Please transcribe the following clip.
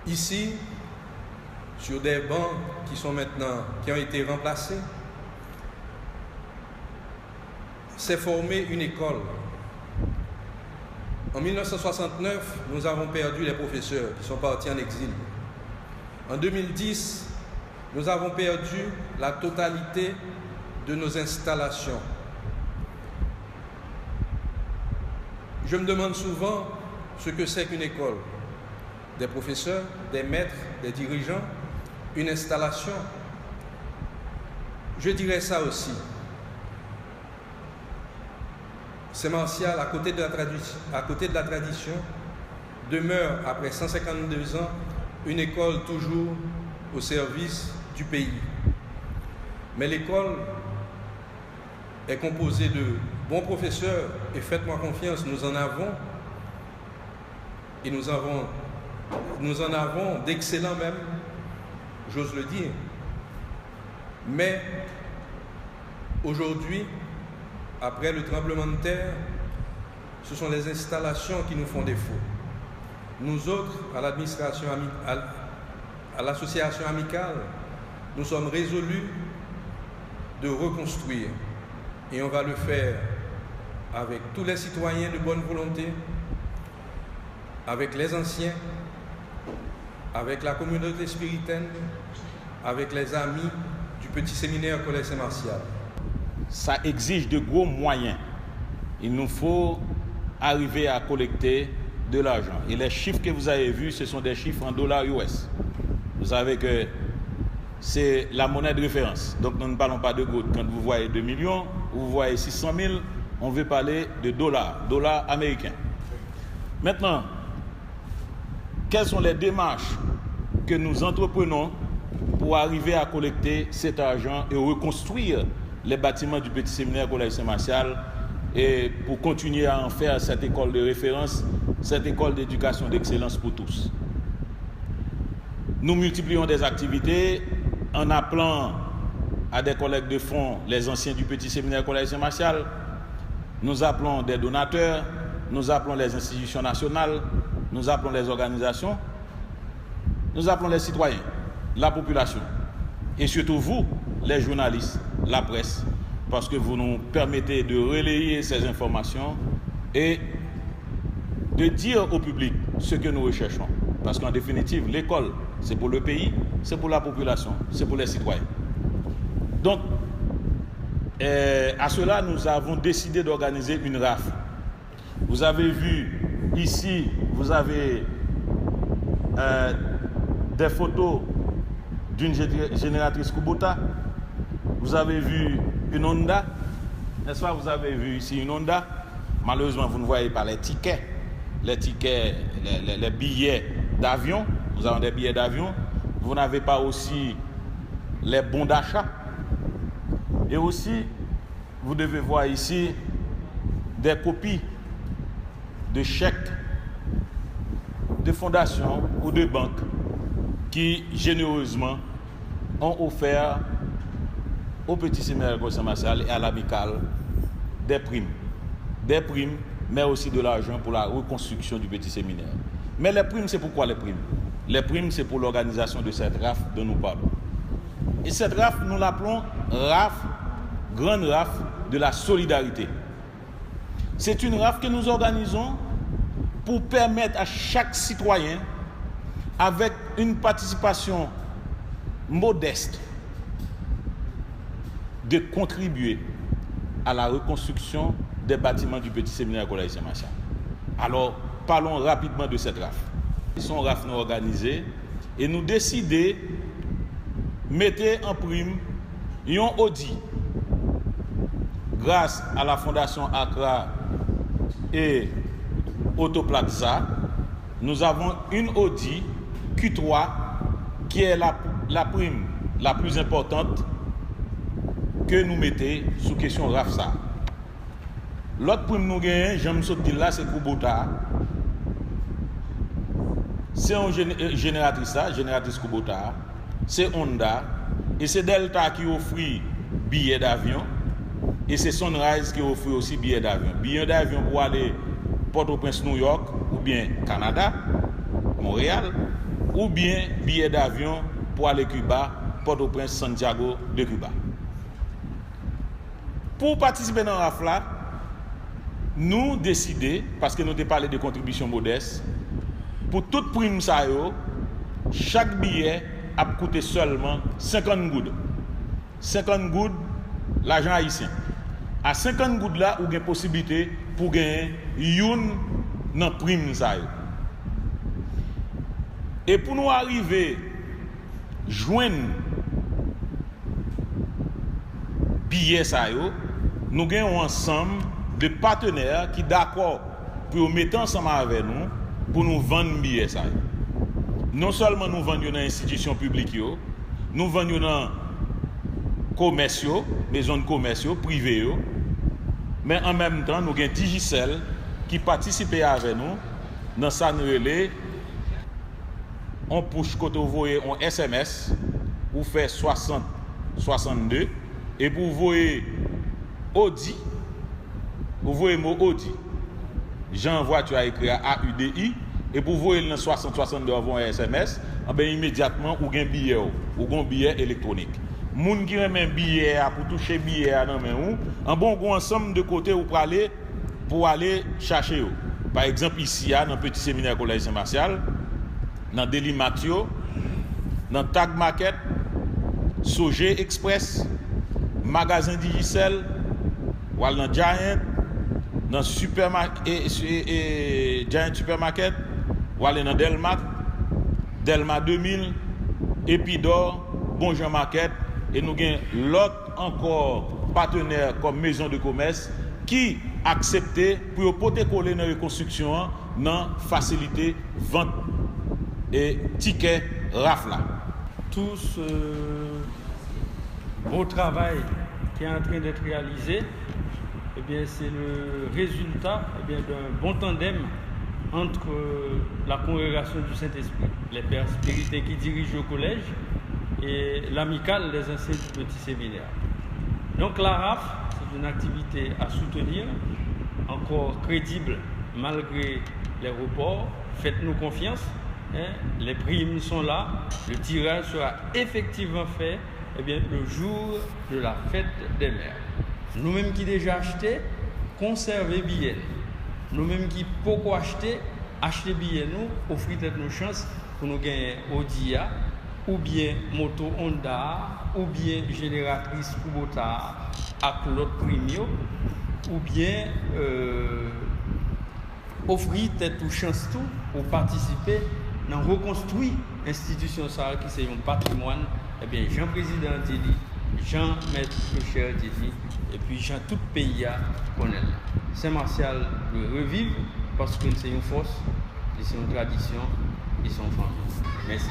Ici, sur des bancs qui ont été remplacés, s'est formée une école. En 1969, nous avons perdu les professeurs qui sont partis en exil. En 2010, nous avons perdu la totalité de nos installations. Je me demande souvent ce que c'est qu'une école. Des professeurs, des maîtres, des dirigeants, une installation. Je dirais ça aussi. Saint-Martial, à côté de la tradition, demeure, après 152 ans, une école toujours au service du pays. Mais l'école est composée de bons professeurs, et faites-moi confiance, nous en avons, et nous en avons d'excellents même, j'ose le dire. Mais aujourd'hui, après le tremblement de terre, ce sont les installations qui nous font défaut. Nous autres, à l'association amicale, nous sommes résolus de reconstruire. Et on va le faire avec tous les citoyens de bonne volonté, avec les anciens, avec la communauté spiritaine, avec les amis du petit séminaire Collège Saint-Martial. Ça exige de gros moyens. Il nous faut arriver à collecter de l'argent. Et les chiffres que vous avez vus, ce sont des chiffres en dollars US. Vous savez que c'est la monnaie de référence. Donc nous ne parlons pas de gouttes. Quand vous voyez 2 millions, vous voyez 600 000, on veut parler de dollars américains. Maintenant, quelles sont les démarches que nous entreprenons pour arriver à collecter cet argent et reconstruire les bâtiments du petit séminaire Collège Saint-Martial et pour continuer à en faire cette école de référence, cette école d'éducation d'excellence pour tous. Nous multiplions des activités en appelant à des collègues de fonds les anciens du petit séminaire Collège Saint-Martial. Nous appelons des donateurs, nous appelons les institutions nationales, nous appelons les organisations, nous appelons les citoyens, la population et surtout vous, les journalistes, la presse, parce que vous nous permettez de relayer ces informations et de dire au public ce que nous recherchons. Parce qu'en définitive, l'école, c'est pour le pays, c'est pour la population, c'est pour les citoyens. Donc, à cela, nous avons décidé d'organiser une RAF. Vous avez vu ici, vous avez des photos d'une génératrice Kubota. Vous avez vu une Honda, n'est-ce pas? Vous avez vu ici une Honda. Malheureusement, vous ne voyez pas les tickets, les billets d'avion. Nous avons des billets d'avion. Vous n'avez pas aussi les bons d'achat. Et aussi, vous devez voir ici des copies de chèques de fondations ou de banques qui généreusement ont offert au petit séminaire Collège Saint-Martial et à l'amicale des primes, mais aussi de l'argent pour la reconstruction du petit séminaire. Mais les primes, c'est pourquoi les primes? Les primes, c'est pour l'organisation de cette RAF dont nous parlons. Et cette RAF, nous l'appelons RAF, Grande RAF de la solidarité. C'est une RAF que nous organisons pour permettre à chaque citoyen, avec une participation modeste, de contribuer à la reconstruction des bâtiments du petit séminaire Collège Saint-Martial. Alors, parlons rapidement de cette RAF. Ils sont RAF non organisés et nous décidons de mettre en prime un Audi grâce à la Fondation Accra et Autoplaza. Nous avons une Audi Q3 qui est la prime la plus importante que nous mettons sous question RAFSA. L'autre prime nous gagnons, j'aime dire là, c'est Kubota. C'est une génératrice Kubota. C'est Honda. Et c'est Delta qui offre billets d'avion. Et c'est Sunrise qui offre aussi billets d'avion. Billets d'avion pour aller Port-au-Prince, New York, ou bien Canada, Montréal. ou bien billet d'avion pour aller Cuba, Port-au-Prince, Santiago de Cuba. Pour participer dans la RAF, nous décidons, parce que nous avons parlé de contributions modestes, pour toute prime ça, chaque billet a coûté seulement 50 goudes. 50 goudes, l'argent haïtien. À 50 goudes là, vous avez une possibilité pour gagner une prime ça. Et pour nous arriver à joindre billet ça, nous avons un ensemble de partenaires qui sont d'accord pour mettre ensemble avec nous pour nous vendre billet ça. Non seulement nous vendons dans les institutions publiques, nous vendons dans les commerciaux, maisons de commerciaux, privés, mais en même temps, nous avons Digicel qui participe avec nous dans ça nous relais. On push quand vous voyez un SMS, vous faites 60-62, et pour vous voyez Audi, vous voyez le mot Audi. Jean voiture a écrit AUDI, et pour vous voyez le 60-62 avant un SMS, immédiatement vous avez un billet électronique. Moun qui remet un billet pour toucher billet dans main un bon ensemble de côtés pour aller chercher. Par exemple ici dans le petit séminaire collège Saint-Martial, dans Deli Mathieu, dans Tag Market, Sogé Express, magasin Digicel, ou dans Giant, dans Giant Supermarket, ou dans Delma 2000, Epidor, Bon Jean Market, et nous avons l'autre encore partenaire comme maison de commerce qui accepté pour protocoler dans la reconstruction, dans faciliter vente et ticket RAF-là. Tout ce beau travail qui est en train d'être réalisé, eh bien, c'est le résultat d'un bon tandem entre la congrégation du Saint-Esprit, les pères spirituels qui dirigent le collège et l'amicale des anciens du petit séminaire. Donc la RAF, c'est une activité à soutenir, encore crédible malgré les reports. Faites-nous confiance, hein, les primes sont là, le tirage sera effectivement fait le jour de la fête des mères. Nous-mêmes qui déjà acheté, conservez billets. Nous-mêmes qui pourquoi acheter billets, nous, offrir nos chances pour nous gagner Audia, ou bien moto Honda, ou bien génératrice Kubota à l'autre premium, ou bien offrir tête ou chance tout pour participer dans reconstruire l'institution ça qui c'est un patrimoine. Eh bien, Jean-Président Dili, Jean-Maître Cher Dili, et puis Jean tout pays à connaître. Saint-Martial doit revivre parce que c'est une force, c'est une tradition, ils sont famille. Merci.